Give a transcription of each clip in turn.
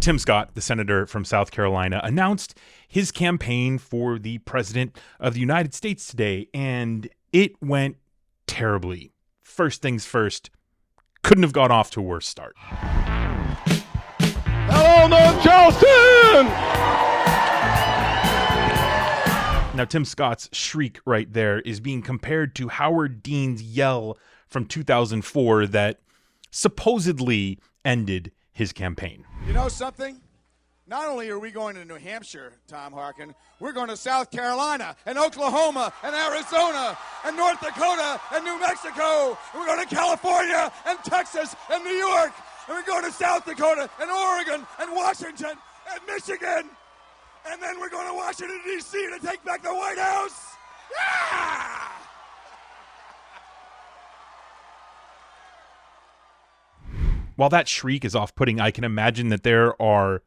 Tim Scott, the senator from South Carolina, announced his campaign for the president of the United States today, and it went terribly. First things first, couldn't have got off to a worse start. Hello, North Charleston! Now, Tim Scott's Shriek right there is being compared to Howard Dean's yell from 2004 that supposedly ended his campaign. You know something? Not only are we going to New Hampshire, Tom Harkin, we're going to South Carolina and Oklahoma and Arizona and North Dakota and New Mexico. And we're going to California and Texas and New York. And we're going to South Dakota and Oregon and Washington and Michigan. And then we're going to Washington, D.C. to take back the White House. Yeah! While that shriek is off-putting, I can imagine that there are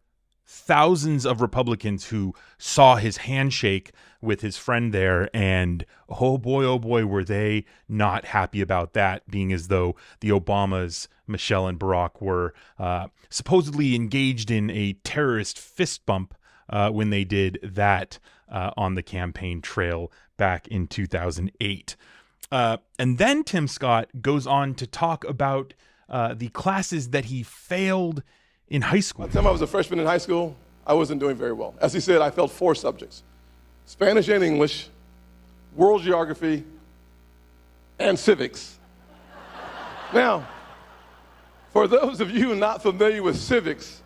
thousands of Republicans who saw his handshake with his friend there, and oh boy, were they not happy about that, being as though the Obamas, Michelle and Barack, were supposedly engaged in a terrorist fist bump when they did that on the campaign trail back in 2008. And then Tim Scott goes on to talk about the classes that he failed in high school. By the time I was a freshman in high school, I wasn't doing very well. As he said, I failed 4 subjects: Spanish and English, world geography, and civics. Now, for those of you not familiar with civics,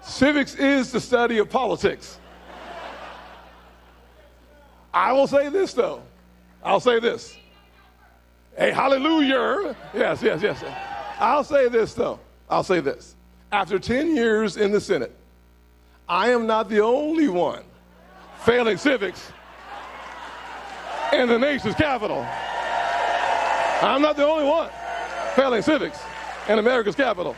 civics is the study of politics. I will say this, though. I'll say this. Hey, hallelujah. Yes. I'll say this, though. I'll say this. After 10 years in the Senate, I am not the only one failing civics in the nation's capital. I'm not the only one failing civics in America's capital.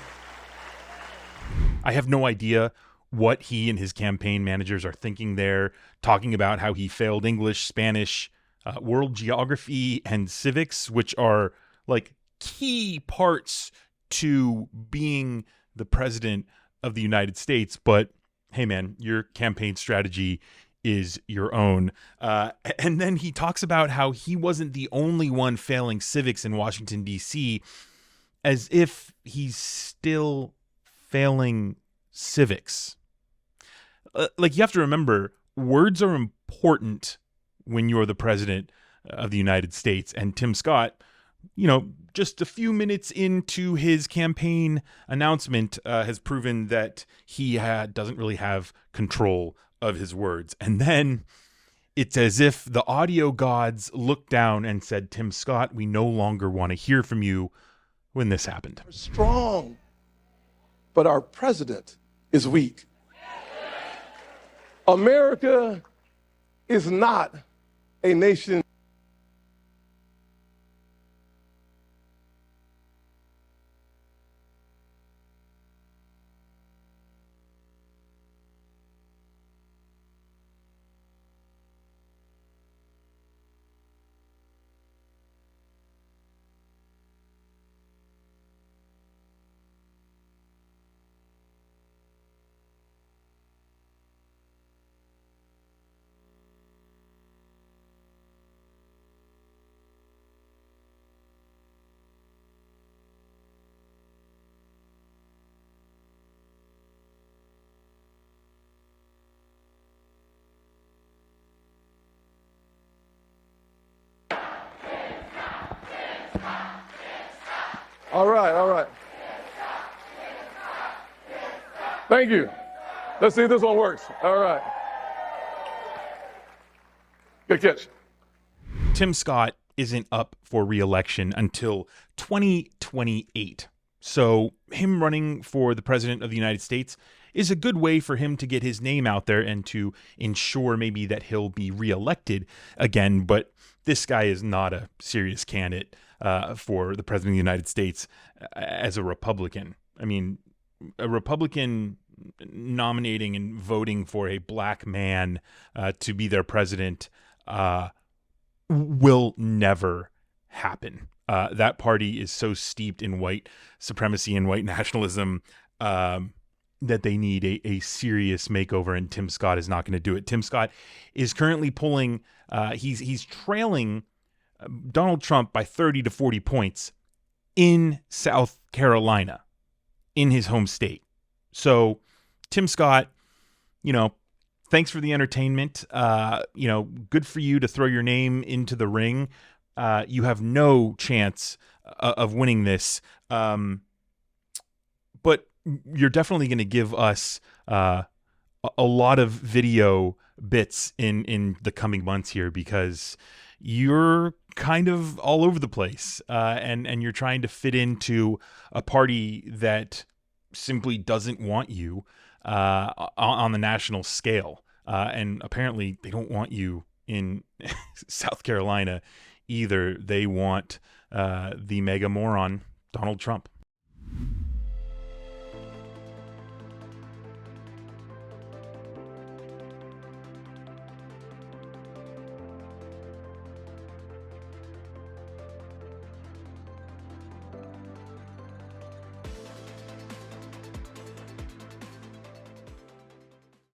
I have no idea what he and his campaign managers are thinking there, talking about how he failed English, Spanish, world geography, and civics, which are like key parts to being the president of the United States. But hey, man, your campaign strategy is your own. And then he talks about how he wasn't the only one failing civics in Washington, D.C., as if he's still failing civics. Like, you have to remember, words are important when you're the president of the United States. And Tim Scott, just a few minutes into his campaign announcement, has proven that he doesn't really have control of his words. And then it's as if the audio gods looked down and said, Tim Scott, we no longer want to hear from you when this happened. We're strong, but our president is weak. America is not a nation. All right. Thank you. Let's see if this one works. All right. Good catch. Tim Scott isn't up for re-election until 2028. So him running for the president of the United States is a good way for him to get his name out there and to ensure maybe that he'll be reelected again. But this guy is not a serious candidate for the president of the United States as a Republican. I mean, a Republican nominating and voting for a black man to be their president will never happen. That party is so steeped in white supremacy and white nationalism. that they need a serious makeover, and Tim Scott is not going to do it. Tim Scott is currently pulling, he's trailing Donald Trump by 30 to 40 points in South Carolina, in his home state. So Tim Scott, thanks for the entertainment. Good for you to throw your name into the ring. You have no chance of winning this. But you're definitely going to give us a lot of video bits in the coming months here, because you're kind of all over the place, and you're trying to fit into a party that simply doesn't want you on the national scale. And apparently they don't want you in South Carolina either. They want the mega moron, Donald Trump.